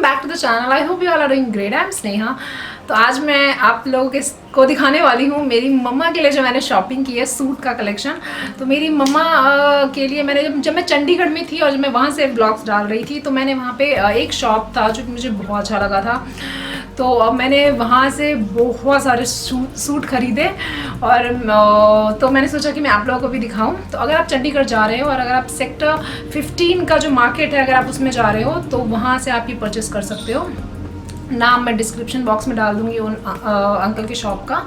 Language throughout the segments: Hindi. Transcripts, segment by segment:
Back to the channel. I hope you all are doing great. I am Sneha. तो आज मैं आप लोगों को दिखाने वाली हूँ मेरी मम्मा के लिए जो मैंने शॉपिंग की है सूट का कलेक्शन। तो मेरी मम्मा के लिए मैंने जब मैं चंडीगढ़ में थी और जब मैं वहाँ से ब्लॉग्स डाल रही थी तो मैंने वहाँ पे एक शॉप था जो कि मुझे बहुत अच्छा लगा था। तो अब मैंने वहाँ से बहुत सारे सूट खरीदे और तो मैंने सोचा कि मैं आप लोगों को भी दिखाऊं। तो अगर आप चंडीगढ़ जा रहे हो और अगर आप सेक्टर 15 का जो मार्केट है अगर आप उसमें जा रहे हो तो वहाँ से आप ये परचेस कर सकते हो। नाम मैं डिस्क्रिप्शन बॉक्स में डाल दूँगी उन अंकल के शॉप का।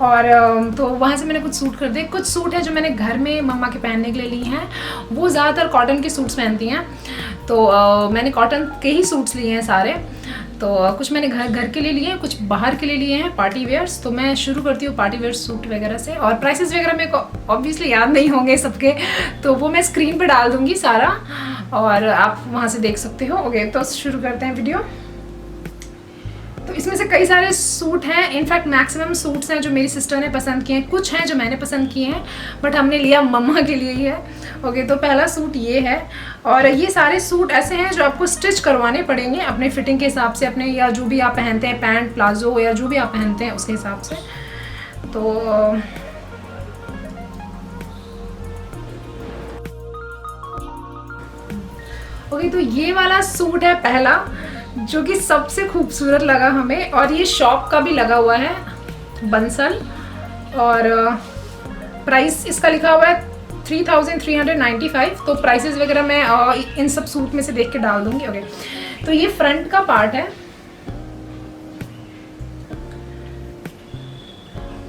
और तो वहाँ से मैंने कुछ सूट खरीदे। कुछ सूट है जो मैंने घर में मम्मा के पहनने के लिए लिए हैं। वो ज़्यादातर कॉटन के सूट्स पहनती हैं तो मैंने कॉटन के ही सूट्स लिए हैं सारे। तो कुछ मैंने घर के लिए लिए हैं, कुछ बाहर के लिए लिए हैं पार्टी वेयर्स। तो मैं शुरू करती हूँ पार्टी वेयर सूट वगैरह से। और प्राइसेस वगैरह मेरे को ऑब्वियसली याद नहीं होंगे सबके, तो वो मैं स्क्रीन पे डाल दूँगी सारा और आप वहाँ से देख सकते हो। ओके, तो शुरू करते हैं वीडियो। तो इसमें से कई सारे सूट हैं, इनफैक्ट मैक्सिमम सूट्स हैं जो मेरी सिस्टर ने पसंद किए हैं, कुछ हैं जो मैंने पसंद किए हैं, बट हमने लिया मम्मा के लिए ही है। ओके, तो पहला सूट ये है। और ये सारे सूट ऐसे हैं जो आपको स्टिच करवाने पड़ेंगे अपने फिटिंग के हिसाब से, अपने या जो भी आप पहनते हैं, पैंट प्लाजो या जो भी आप पहनते हैं उसके हिसाब से। तो ओके, तो ये वाला सूट है पहला जो कि सबसे खूबसूरत लगा हमें। और ये शॉप का भी लगा हुआ है बंसल और प्राइस इसका लिखा हुआ है 3395। तो प्राइसेस वगैरह मैं इन सब सूट में से देख के डाल दूंगी। ओके, तो ये फ्रंट का पार्ट है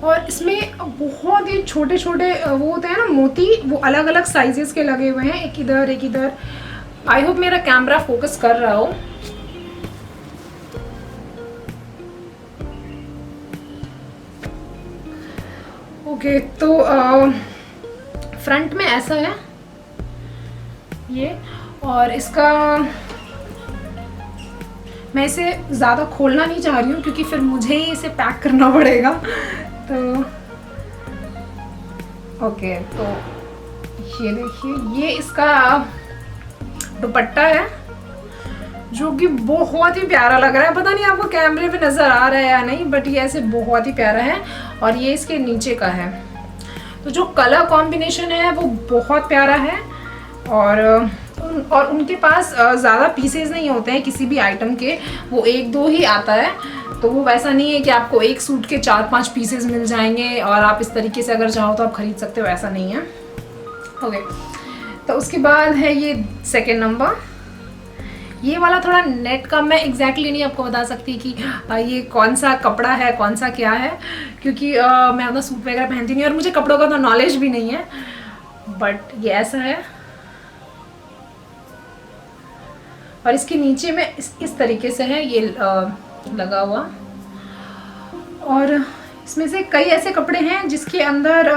और इसमें बहुत ही छोटे छोटे वो होते हैं ना मोती, वो अलग अलग साइजेस के लगे हुए हैं, एक इधर एक इधर। आई होप मेरा कैमरा फोकस कर रहा हो। ओके, तो फ्रंट में ऐसा है ये। और इसका मैं इसे ज़्यादा खोलना नहीं चाह रही हूँ क्योंकि फिर मुझे ही इसे पैक करना पड़ेगा। तो ओके, तो ये देखिए, ये इसका दुपट्टा है जो कि बहुत ही प्यारा लग रहा है। पता नहीं आपको कैमरे पे नज़र आ रहा है या नहीं, बट ये ऐसे बहुत ही प्यारा है। और ये इसके नीचे का है, तो जो कलर कॉम्बिनेशन है वो बहुत प्यारा है। और उनके पास ज़्यादा पीसेस नहीं होते हैं किसी भी आइटम के, वो एक दो ही आता है। तो वो वैसा नहीं है कि आपको एक सूट के 4-5 पीसेस मिल जाएंगे और आप इस तरीके से अगर चाहो तो आप खरीद सकते हो, ऐसा नहीं है। ओके, तो उसके बाद है ये सेकेंड नंबर। ये वाला थोड़ा नेट का मैं एग्जैक्टली नहीं आपको बता सकती कि ये कौन सा कपड़ा है, कौन सा क्या है, क्योंकि मैं अपना सूट वगैरह पहनती नहीं और मुझे कपड़ों का तो नॉलेज भी नहीं है। बट ये ऐसा है और इसके नीचे में इस तरीके से है ये लगा हुआ। और इसमें से कई ऐसे कपड़े हैं जिसके अंदर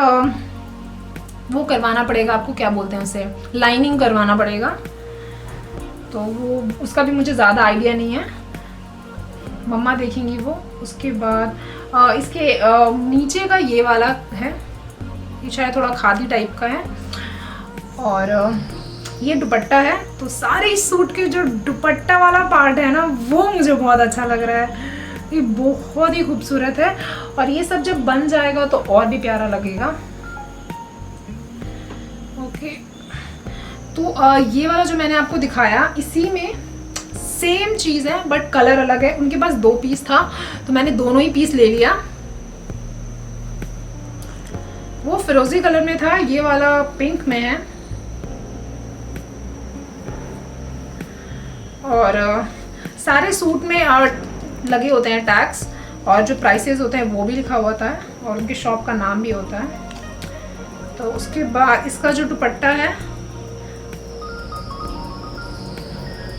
वो करवाना पड़ेगा, आपको क्या बोलते हैं उसे, लाइनिंग करवाना पड़ेगा। तो वो उसका भी मुझे ज़्यादा आइडिया नहीं है, मम्मा देखेंगी वो। उसके बाद इसके नीचे का ये वाला है, ये शायद थोड़ा खादी टाइप का है। और ये दुपट्टा है। तो सारे इस सूट के जो दुपट्टा वाला पार्ट है ना वो मुझे बहुत अच्छा लग रहा है, ये बहुत ही खूबसूरत है। और ये सब जब बन जाएगा तो और भी प्यारा लगेगा। ओके, तो ये वाला जो मैंने आपको दिखाया इसी में सेम चीज़ है बट कलर अलग है। उनके पास 2 पीस था तो मैंने दोनों ही पीस ले लिया। वो फिरोजी कलर में था, ये वाला पिंक में है। और सारे सूट में लगे होते हैं टैग्स और जो प्राइसेस होते हैं वो भी लिखा होता है और उनके शॉप का नाम भी होता है। तो उसके बाद इसका जो दुपट्टा है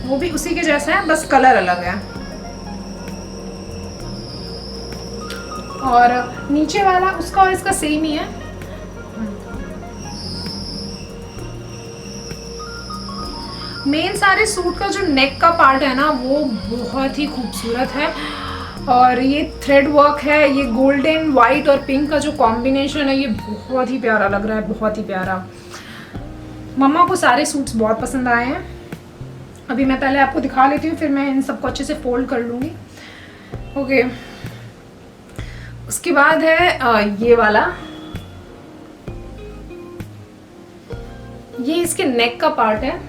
वो भी उसी के जैसा है, बस कलर अलग है। और नीचे वाला उसका और इसका सेम ही है। मेन सारे सूट का जो नेक का पार्ट है ना वो बहुत ही खूबसूरत है। और ये थ्रेड वर्क है, ये गोल्डन वाइट और पिंक का जो कॉम्बिनेशन है ये बहुत ही प्यारा लग रहा है, बहुत ही प्यारा। मम्मा को सारे सूट्स बहुत पसंद आए हैं। अभी मैं पहले आपको दिखा लेती हूँ, फिर मैं इन सबको अच्छे से फोल्ड कर लूँगी। ओके, उसके बाद है ये वाला, ये इसके नेक का पार्ट है।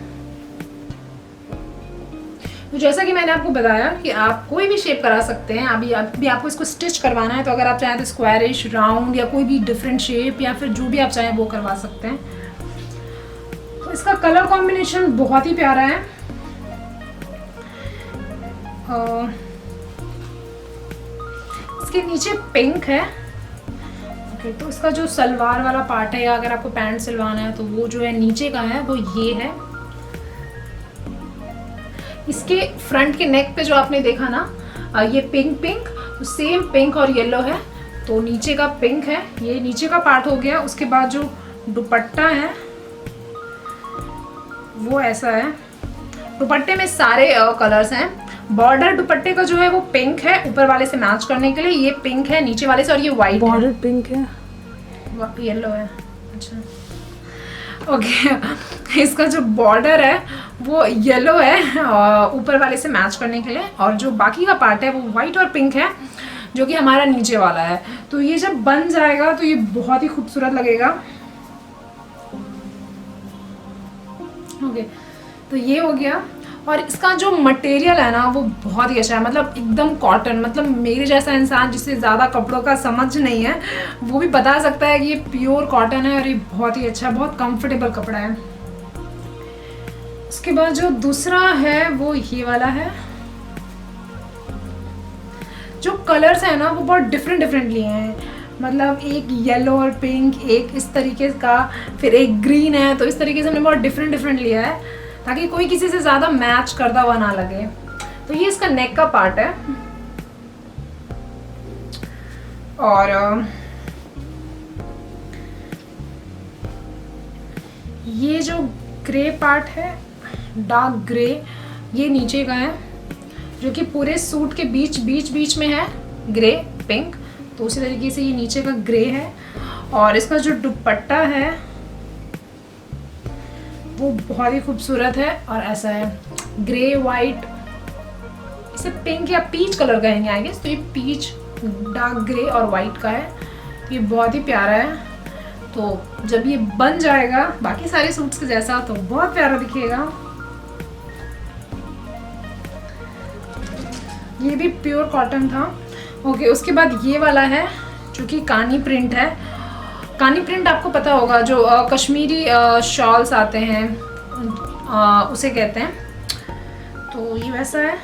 तो जैसा कि मैंने आपको बताया कि आप कोई भी शेप करा सकते हैं। अभी आपको इसको स्टिच करवाना है, तो अगर आप चाहें तो स्क्वायरिश, राउंड या कोई भी डिफरेंट शेप या फिर जो भी आप चाहें वो करवा सकते हैं। तो इसका कलर कॉम्बिनेशन बहुत ही प्यारा है। इसके नीचे पिंक है। ओके, तो इसका जो सलवार वाला पार्ट है या अगर आपको पैंट सिलवाना है तो वो जो है नीचे का है वो ये है। इसके फ्रंट के नेक पे जो आपने देखा ना ये पिंक तो सेम पिंक और येलो है, तो नीचे का पिंक है, ये नीचे का पार्ट हो गया। उसके बाद जो दुपट्टा है वो ऐसा है। दुपट्टे में सारे कलर्स हैं। बॉर्डर दुपट्टे का जो है वो पिंक है, ऊपर वाले से मैच करने के लिए ये पिंक है नीचे वाले से, और ये वाइट बॉर्डर पिंक है, येलो है। अच्छा ओके, इसका जो बॉर्डर है वो येलो है ऊपर वाले से मैच करने के लिए, और जो बाकी का पार्ट है वो वाइट और पिंक है जो कि हमारा नीचे वाला है। तो ये जब बन जाएगा तो ये बहुत ही खूबसूरत लगेगा। ओके, तो ये हो गया। और इसका जो मटेरियल है ना वो बहुत ही अच्छा है, मतलब एकदम कॉटन। मतलब मेरे जैसा इंसान जिसे ज़्यादा कपड़ों का समझ नहीं है वो भी बता सकता है कि ये प्योर कॉटन है और ये बहुत ही अच्छा, बहुत कंफर्टेबल कपड़ा है। उसके बाद जो दूसरा है वो ये वाला है। जो कलर्स है ना वो बहुत डिफरेंट लिए हैं, मतलब एक येलो और पिंक, एक इस तरीके का, फिर एक ग्रीन है। तो इस तरीके से हमने बहुत डिफरेंट लिया है ताकि कोई किसी से ज़्यादा मैच करता हुआ ना लगे। तो ये इसका नेक का पार्ट है। और ये जो ग्रे पार्ट है, डार्क ग्रे, ये नीचे का है जो कि पूरे सूट के बीच में है, ग्रे पिंक। तो उसी तरीके से ये नीचे का ग्रे है। और इसका जो दुपट्टा है वो बहुत ही खूबसूरत है और ऐसा है ग्रे वाइट, इसे पिंक या पीच कलर कहेंगे आई गेस। तो ये पीच, डार्क ग्रे और वाइट का है। तो ये बहुत ही प्यारा है। तो जब ये बन जाएगा बाकी सारे सूट्स के जैसा तो बहुत प्यारा दिखेगा। ये भी प्योर कॉटन था। ओके, उसके बाद ये वाला है जो कि कानी प्रिंट है। कानी प्रिंट आपको पता होगा, जो कश्मीरी शॉल्स आते हैं उसे कहते हैं। तो ये वैसा है।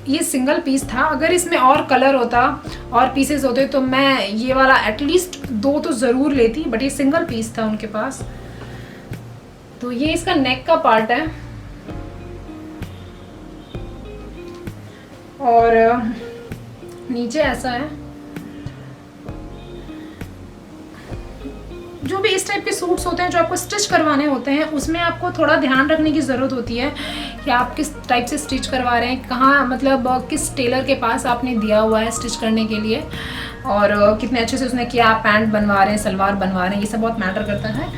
ये सिंगल पीस था। अगर इसमें और कलर होता और पीसेस होते तो मैं ये वाला एटलीस्ट 2 तो ज़रूर लेती, बट ये सिंगल पीस था उनके पास। तो ये इसका नेक का पार्ट है। और नीचे ऐसा है। जो भी इस टाइप के सूट्स होते हैं जो आपको स्टिच करवाने होते हैं उसमें आपको थोड़ा ध्यान रखने की ज़रूरत होती है कि आप किस टाइप से स्टिच करवा रहे हैं, कहाँ, मतलब किस टेलर के पास आपने दिया हुआ है स्टिच करने के लिए, और कितने अच्छे से उसने किया, आप पैंट बनवा रहे हैं, सलवार बनवा रहे हैं, ये सब बहुत मैटर करता है।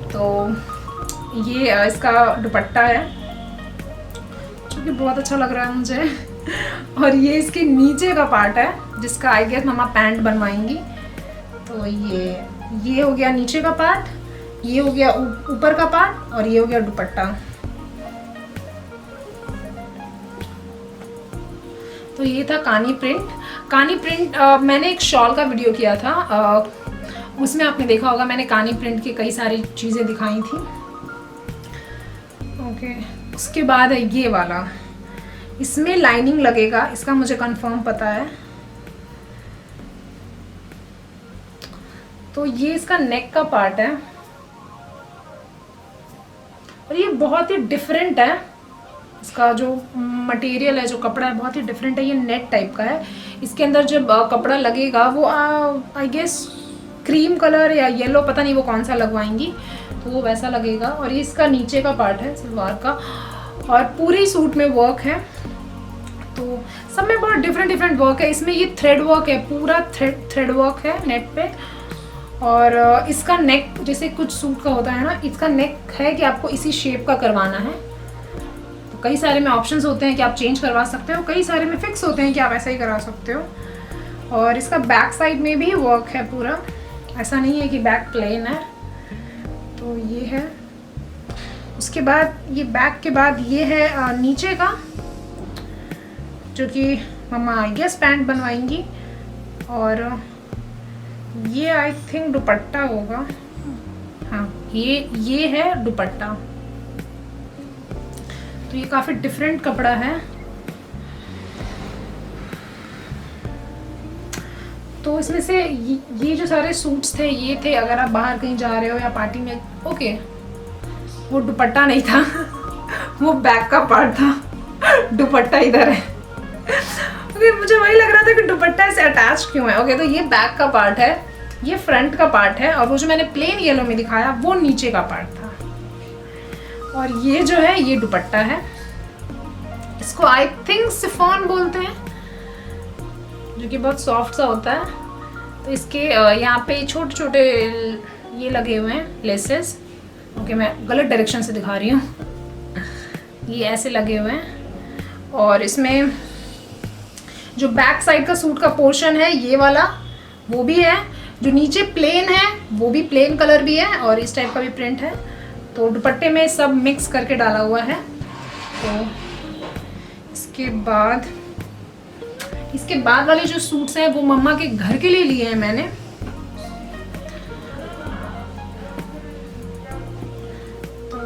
तो ये इसका दुपट्टा है जो कि बहुत अच्छा लग रहा है मुझे। और ये इसके नीचे का पार्ट है जिसका आई गेस मम्मा पैंट बनवाएंगी। तो ये हो गया नीचे का पार्ट, ये हो गया ऊपर का पार्ट, और ये हो गया दुपट्टा। तो ये था कानी प्रिंट। कानी प्रिंट मैंने एक शॉल का वीडियो किया था, उसमें आपने देखा होगा मैंने कानी प्रिंट की कई सारी चीज़ें दिखाई थी। ओके, उसके बाद है ये वाला। इसमें लाइनिंग लगेगा, इसका मुझे कंफर्म पता है। तो ये इसका नेक का पार्ट है और ये बहुत ही डिफरेंट है। इसका जो मटेरियल है, जो कपड़ा है, बहुत ही डिफरेंट है। ये नेट टाइप का है। इसके अंदर जब कपड़ा लगेगा वो आई गेस क्रीम कलर या येलो, पता नहीं वो कौन सा लगवाएंगी, तो वो वैसा लगेगा। और ये इसका नीचे का पार्ट है सलवार का, और पूरी सूट में वर्क है। तो सब में बहुत डिफरेंट वर्क है। इसमें ये थ्रेड वर्क है, पूरा थ्रेड वर्क है नेट पे। और इसका नेक जैसे कुछ सूट का होता है ना, इसका नेक है कि आपको इसी शेप का करवाना है। कई सारे में ऑप्शंस होते हैं कि आप चेंज करवा सकते हो, कई सारे में फिक्स होते हैं कि आप ऐसा ही करा सकते हो। और इसका बैक साइड में भी वर्क है पूरा, ऐसा नहीं है कि बैक प्लेन है। तो ये है। उसके बाद ये बैक के बाद ये है नीचे का, जो कि मम्मा आई गेस पैंट बनवाएंगी। और ये आई थिंक दुपट्टा होगा। हाँ, ये है दुपट्टा। तो ये काफ़ी डिफरेंट कपड़ा है। तो इसमें से ये जो सारे सूट्स थे ये थे अगर आप बाहर कहीं जा रहे हो या पार्टी में। ओके, वो दुपट्टा नहीं था वो बैक का पार्ट था, दुपट्टा इधर है। ओके, मुझे वही लग रहा था कि दुपट्टा से अटैच क्यों है। ओके, तो ये बैक का पार्ट है, ये फ्रंट का पार्ट है, और वो जो मैंने प्लेन येलो में दिखाया वो नीचे का पार्ट था। और ये जो है ये दुपट्टा है। इसको आई थिंक शिफॉन बोलते हैं, जो कि बहुत सॉफ्ट सा होता है। तो इसके यहाँ पे छोटे छोटे ये लगे हुए हैं लेसेस। ओके, मैं गलत डायरेक्शन से दिखा रही हूँ। ये ऐसे लगे हुए हैं। और इसमें जो बैक साइड का सूट का पोर्शन है ये वाला, वो भी है। जो नीचे प्लेन है वो भी प्लेन कलर भी है, और इस टाइप का भी प्रिंट है। तो दुपट्टे में सब मिक्स करके डाला हुआ है। तो इसके बाद वाले जो सूट्स हैं वो मम्मा के घर के लिए लिए हैं मैंने। तो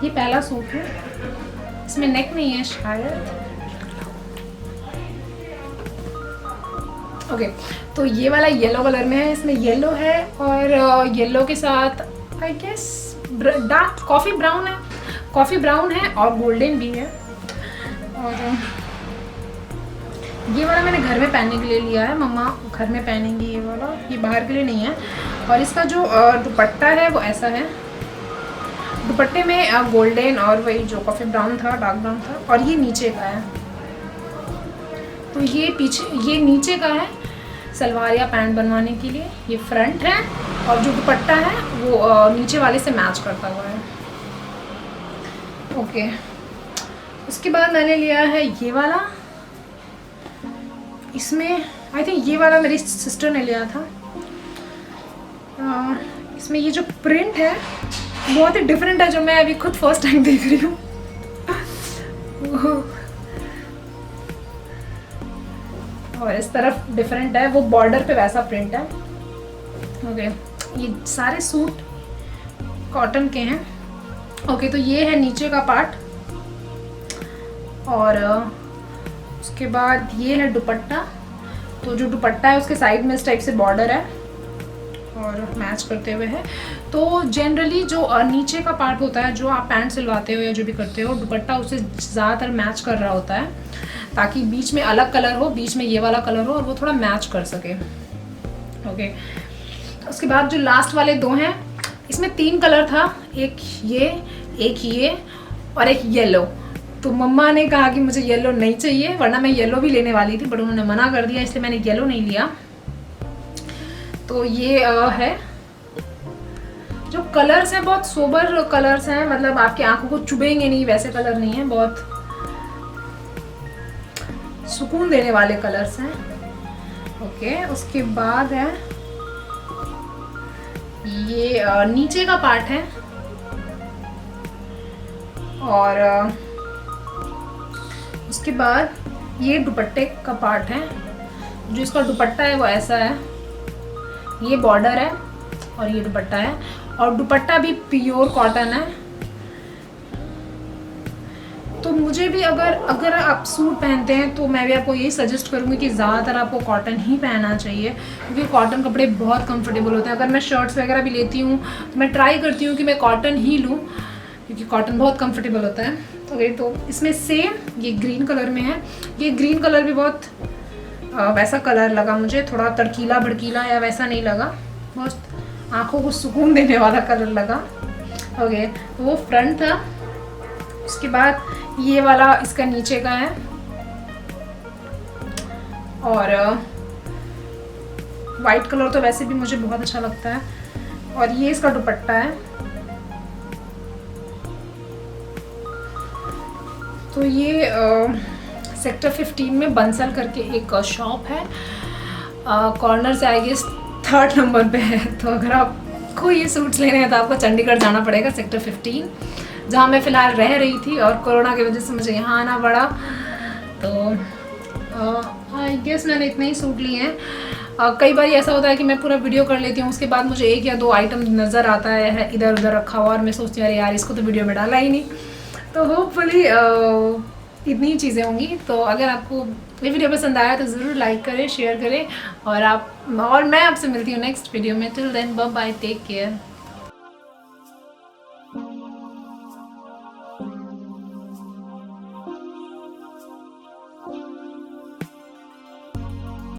ये पहला सूट है, इसमें नेक नहीं है शायद। ओके, तो ये वाला येलो कलर में है। इसमें येलो है और येलो के साथ I guess dark coffee brown है, कॉफ़ी ब्राउन है और गोल्डन भी है। और ये वाला मैंने घर में पहनने के लिए लिया है, मम्मा घर में पहनेंगी ये वाला, ये बाहर के लिए नहीं है। और इसका जो दुपट्टा है वो ऐसा है। दुपट्टे में गोल्डन और वही जो कॉफ़ी ब्राउन था, डार्क ब्राउन था, और ये नीचे का है। तो ये नीचे का है सलवार या पैंट बनवाने के लिए। ये फ्रंट है, और जो दुपट्टा है वो नीचे वाले से मैच करता हुआ है। ओके, उसके बाद मैंने लिया है ये वाला। इसमें आई थिंक ये वाला मेरी सिस्टर ने लिया था। इसमें ये जो प्रिंट है बहुत ही डिफरेंट है, जो मैं अभी खुद फर्स्ट टाइम देख रही हूँ। और इस तरफ डिफरेंट है, वो बॉर्डर पे वैसा प्रिंट है। ओके, ये सारे सूट कॉटन के हैं। ओके, तो ये है नीचे का पार्ट। और उसके बाद ये है दुपट्टा। तो जो दुपट्टा है उसके साइड में इस टाइप से बॉर्डर है और मैच करते हुए है। तो जनरली जो नीचे का पार्ट होता है, जो आप पैंट सिलवाते हो या जो भी करते हो, दुपट्टा उससे ज़्यादातर मैच कर रहा होता है, ताकि बीच में अलग कलर हो, बीच में ये वाला कलर हो और वो थोड़ा मैच कर सके। ओके, उसके बाद जो लास्ट वाले दो हैं, इसमें 3 कलर था, एक ये और एक येलो। तो मम्मा ने कहा कि मुझे येलो नहीं चाहिए, वरना मैं येलो भी लेने वाली थी, बट उन्होंने मना कर दिया, इसलिए मैंने येलो नहीं लिया। तो ये है, जो कलर्स हैं बहुत सोबर कलर्स हैं, मतलब आपकी आंखों को चुभेंगे नहीं, वैसे कलर नहीं है, बहुत सुकून देने वाले कलर्स हैं। ओके, उसके बाद है ये नीचे का पार्ट है। और उसके बाद ये दुपट्टे का पार्ट है। जो इसका दुपट्टा है वो ऐसा है, ये बॉर्डर है और ये दुपट्टा है, और दुपट्टा भी प्योर कॉटन है। तो मुझे भी अगर आप सूट पहनते हैं तो मैं भी आपको यही सजेस्ट करूँगी कि ज़्यादातर आपको कॉटन ही पहनना चाहिए, क्योंकि कॉटन कपड़े बहुत कंफर्टेबल होते हैं। अगर मैं शर्ट्स वगैरह भी लेती हूँ तो मैं ट्राई करती हूँ कि मैं कॉटन ही लूँ, क्योंकि कॉटन बहुत कंफर्टेबल होता है। ओके, तो इसमें सेम ये ग्रीन कलर में है। ये ग्रीन कलर भी बहुत वैसा कलर लगा मुझे, थोड़ा तड़कीला भड़कीला या वैसा नहीं लगा, बहुत आँखों को सुकून देने वाला कलर लगा। ओके, तो वो फ्रंट था। उसके बाद ये वाला इसका नीचे का है, और वाइट कलर तो वैसे भी मुझे बहुत अच्छा लगता है। और ये इसका दुपट्टा है। तो ये सेक्टर 15 में बंसल करके एक शॉप है, कॉर्नर से आई गेस 3rd नंबर पे है। तो अगर आपको ये सूट्स लेने हैं तो आपको चंडीगढ़ जाना पड़ेगा, सेक्टर 15, जहाँ मैं फ़िलहाल रह रही थी और कोरोना की वजह से मुझे यहाँ आना पड़ा। तो आई गेस मैंने इतने ही सूट लिए हैं। कई बार ऐसा होता है कि मैं पूरा वीडियो कर लेती हूँ, उसके बाद मुझे 1 या 2 आइटम नज़र आता है इधर उधर रखा हुआ और मैं सोचती हूँ अरे यार इसको तो वीडियो में डाला ही नहीं। तो होपफुली इतनी ही चीज़ें होंगी। तो अगर आपको ये वीडियो पसंद आया तो ज़रूर लाइक करें, शेयर करें, और मैं आपसे मिलती हूँ नेक्स्ट वीडियो में। Till then bye bye, take care.